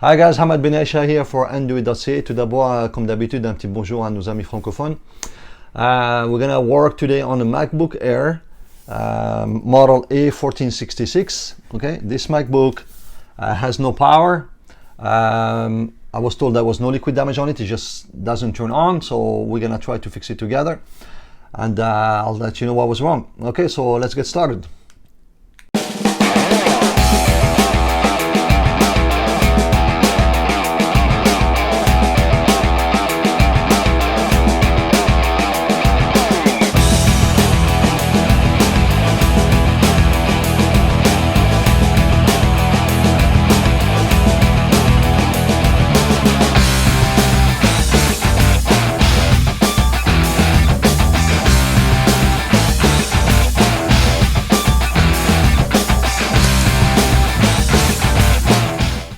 Hi guys, Hamad Benaicha here for Android.ca. Tout d'abord, comme d'habitude, un petit bonjour à nos amis francophones. We're gonna work today on the MacBook Air model A1466. Okay, this MacBook has no power. I was told there was no liquid damage on it. It just doesn't turn on, so we're gonna try to fix it together, and I'll let you know what was wrong. Okay, so let's get started.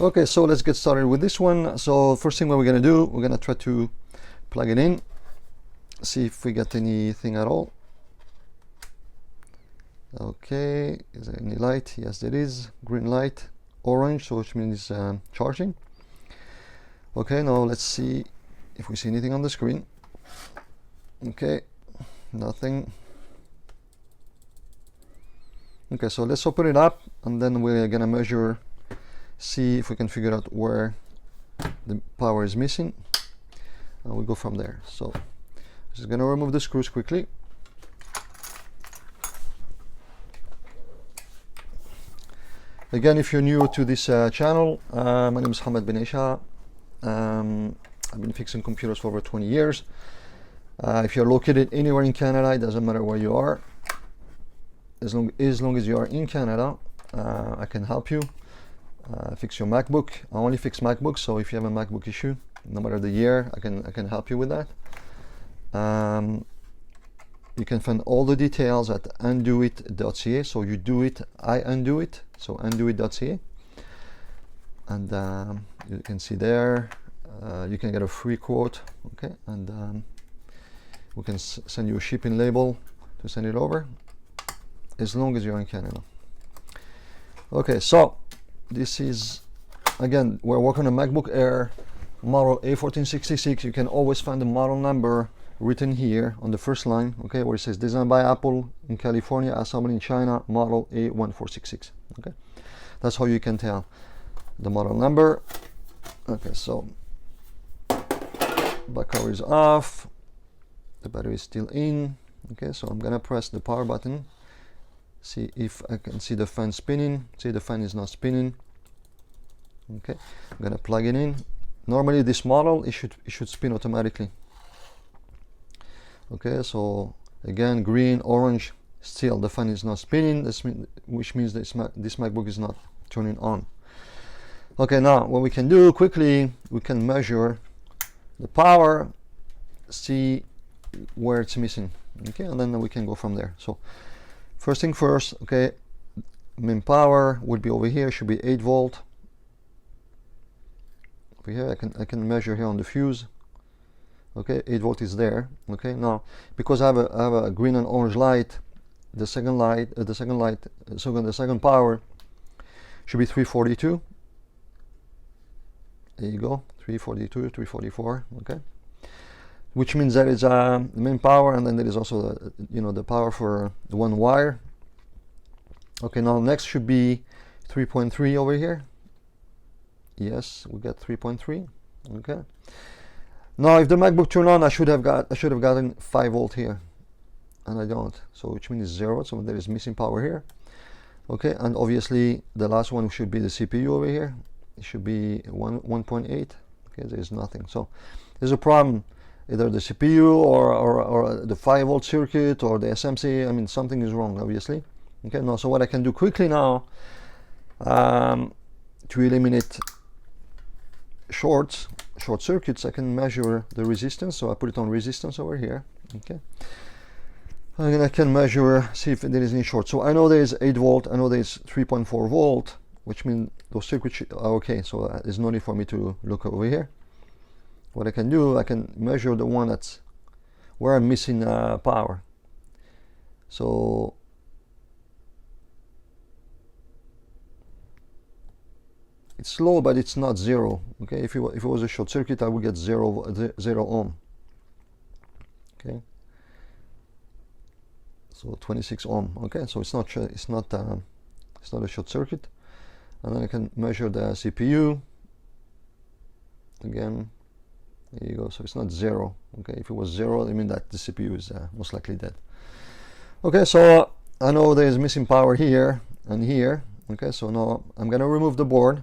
Okay, so let's get started with this one. So first thing what we're gonna do, we're gonna try to plug it in, see if we get anything at all. Okay, is there any light? Yes, there is. Green light, orange, so which means charging. Okay, now let's see if we see anything on the screen. Okay, nothing. Okay, so let's open it up and then we're gonna measure, see if we can figure out where the power is missing, and we'll go from there. So just gonna remove the screws quickly. Again, if you're new to this channel, my name is Hamad Benaicha. I've been fixing computers for over 20 years. If you're located anywhere in Canada, it doesn't matter where you are, as long as you are in Canada, I can help you fix your MacBook. I only fix MacBooks, so if you have a MacBook issue, no matter the year, I can help you with that. You can find all the details at undoit.ca. So you do it, I undo it. So undoit.ca, and you can see there. You can get a free quote, okay, and we can send you a shipping label to send it over, as long as you're in Canada. Okay, so this is, again, we're working on a MacBook Air model A1466. You can always find the model number written here on the first line, okay, where it says designed by Apple in California, assembled in China, model A1466. Okay, that's how you can tell the model number. Okay, so back cover is off, the battery is still in. Okay, so I'm gonna press the power button, see if I can see the fan spinning. See, the fan is not spinning. Okay, I'm gonna plug it in. Normally this model, it should spin automatically. Okay, so again, green, orange, still the fan is not spinning, which means this MacBook is not turning on. Okay, now what we can do quickly, we can measure the power, see where it's missing. Okay, and then we can go from there. So first thing first, okay, main power would be over here, should be 8 volt. Over here, I can measure here on the fuse. Okay, 8 volt is there. Okay, now because I have a green and orange light, the second power should be 342. There you go, 342, 344. Okay, which means there is the main power, and then there is also the power for the one wire. Okay, now next should be 3.3 over here. Yes, we got 3.3. Okay, now if the MacBook turned on, I should have gotten 5 volt here, and I don't, so which means 0, so there is missing power here. Okay, and obviously the last one should be the CPU over here. It should be 1.8. Okay, there is nothing, so there's a problem, either the CPU or the 5 volt circuit or the SMC. I mean, something is wrong, obviously. Okay, now so what I can do quickly now, to eliminate short circuits, I can measure the resistance. So I put it on resistance over here. Okay, and I can measure, see if there is any short. So I know there is 8 volt, I know there is 3.4 volt, which means those circuits are okay. So there's no need for me to look over here. What I can do, I can measure the one that's where I'm missing power. So it's low, but it's not zero. Okay, if it was a short circuit, I would get zero ohm. Okay, so 26 ohm. Okay, so it's not a short circuit. And then I can measure the CPU again. There you go. So it's not zero. Okay, if it was zero, I mean that the CPU is most likely dead. Okay, so I know there's missing power here and here. Okay, so now I'm gonna remove the board.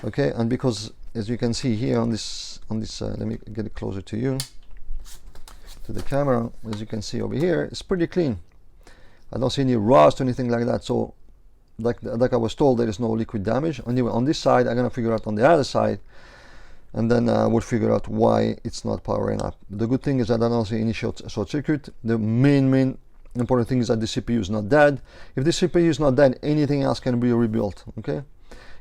Okay, and because as you can see here on this let me get it closer to you, to the camera. As you can see over here, it's pretty clean. I don't see any rust or anything like that. So like I was told, there is no liquid damage. Anyway, on this side, I'm gonna figure out on the other side, and then we'll figure out why it's not powering up. The good thing is that I don't see any short circuit. The main important thing is that the CPU is not dead. If the CPU is not dead, anything else can be rebuilt. Okay,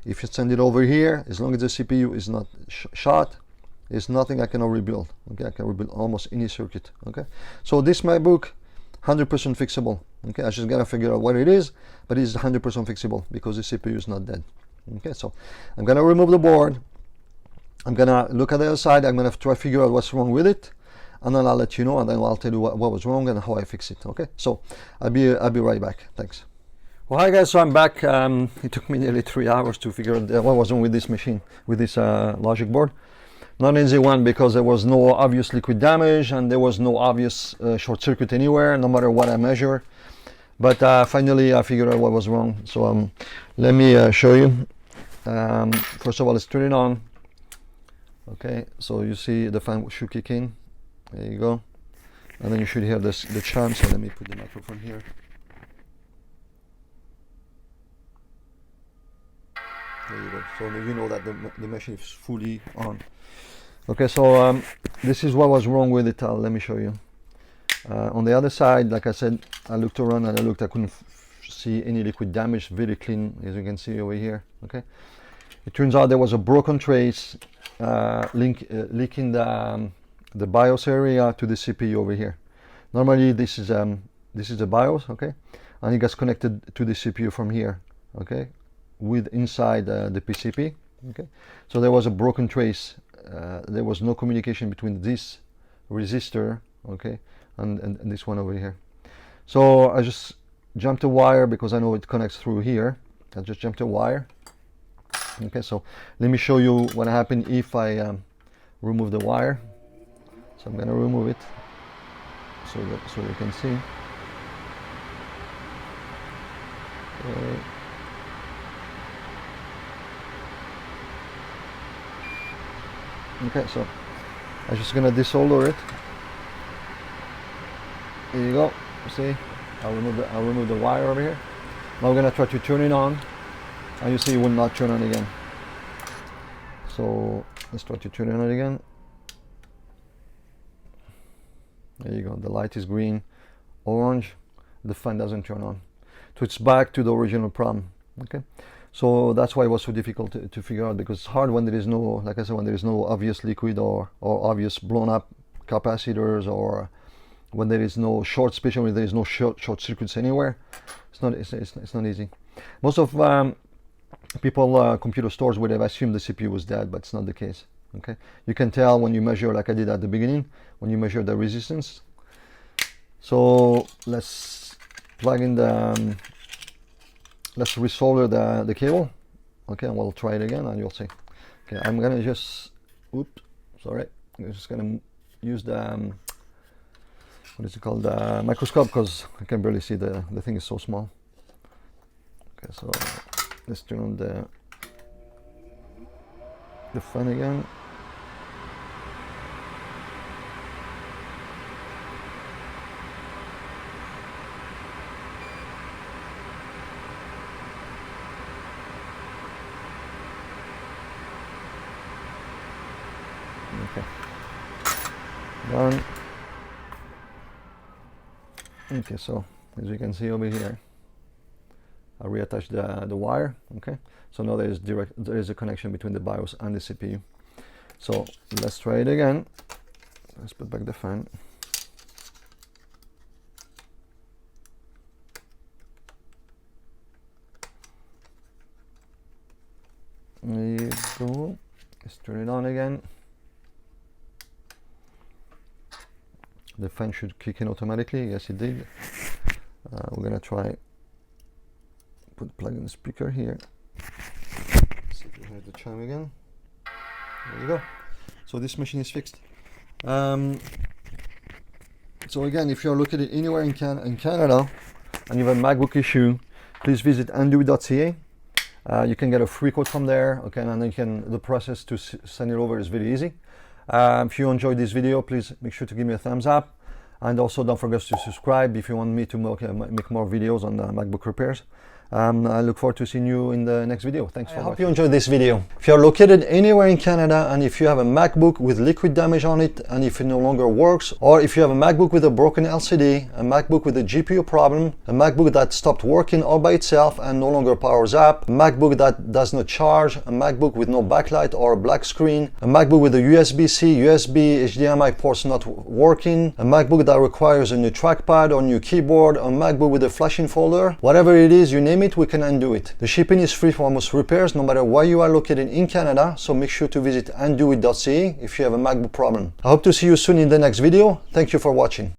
if you send it over here, as long as the CPU is not shot, there's nothing I cannot rebuild. Okay, I can rebuild almost any circuit. Okay, so this MacBook 100% fixable. Okay, I just gotta figure out what it is, but it's 100% fixable because the CPU is not dead. Okay, so I'm gonna remove the board. I'm gonna look at the other side. I'm gonna try to figure out what's wrong with it, and then I'll let you know, and then I'll tell you what was wrong and how I fix it. Okay, so I'll be right back. Thanks. Well, hi guys, so I'm back. It took me nearly 3 hours to figure out what was wrong with this machine, with this logic board. Not an easy one because there was no obvious liquid damage and there was no obvious short circuit anywhere, no matter what I measure. But finally I figured out what was wrong. So let me show you. First of all, let's turn it on. Okay, so you see the fan should kick in. There you go. And then you should hear the chime. So let me put the microphone here. There you go. So you know that the machine is fully on. Okay, so this is what was wrong with it. Let me show you. On the other side, like I said, I looked around and I couldn't see any liquid damage. Very clean, as you can see over here. Okay, it turns out there was a broken trace leaking the BIOS area to the CPU over here. Normally this is the BIOS, okay, and it gets connected to the CPU from here, okay, with inside the PCP. Okay, so there was a broken trace. There was no communication between this resistor, okay, and this one over here. So I just jumped a wire because I know it connects through here. I just jumped a wire. Okay, so let me show you what happened if I remove the wire. So I'm gonna remove it so you can see. Okay. Okay, so I'm just gonna desolder it. There you go. See, I'll remove the wire over here. Now we're gonna try to turn it on, and you see it will not turn on again. So let's try to turn it on again. There you go. The light is green, orange. The fan doesn't turn on. So it's back to the original problem. Okay. So that's why it was so difficult to figure out, because it's hard when there is no, like I said, when there is no obvious liquid or obvious blown up capacitors, or when there is no short, especially when there is no short circuits anywhere. It's not easy. Most of people, computer stores would have assumed the CPU was dead, but it's not the case. Okay, you can tell when you measure, like I did at the beginning, when you measure the resistance. So let's plug in the let's resolder the cable. Okay, and we'll try it again and you'll see. Okay, I'm gonna just, oops, sorry, I'm just gonna use the what is it called, the microscope, because I can barely see, the thing is so small. Okay, so let's turn on the fan again. Okay, done. Okay, so as you can see over here, I reattach the wire. Okay, so now there is a connection between the BIOS and the CPU. So let's try it again. Let's put back the fan. Go. Let's turn it on again. The fan should kick in automatically. Yes, it did. We're gonna try plug in the speaker here. See if we hear the chime again. There you go. So this machine is fixed. So again, if you're located anywhere in Canada and you have a MacBook issue, please visit andouit.ca. You can get a free quote from there, okay, and then the process to send it over is very easy. If you enjoyed this video, please make sure to give me a thumbs up, and also don't forget to subscribe if you want me to make more videos on MacBook repairs. I look forward to seeing you in the next video. Thanks for watching. I hope you enjoyed this video. If you're located anywhere in Canada and if you have a MacBook with liquid damage on it and if it no longer works, or if you have a MacBook with a broken LCD, a MacBook with a GPU problem, a MacBook that stopped working all by itself and no longer powers up, a MacBook that does not charge, a MacBook with no backlight or a black screen, a MacBook with a USB-C, USB, HDMI ports not working, a MacBook that requires a new trackpad or new keyboard, a MacBook with a flashing folder, whatever it is, you name it, we can undo it. The shipping is free for most repairs, no matter where you are located in Canada, so make sure to visit andouit.ca if you have a MacBook problem. I hope to see you soon in the next video. Thank you for watching.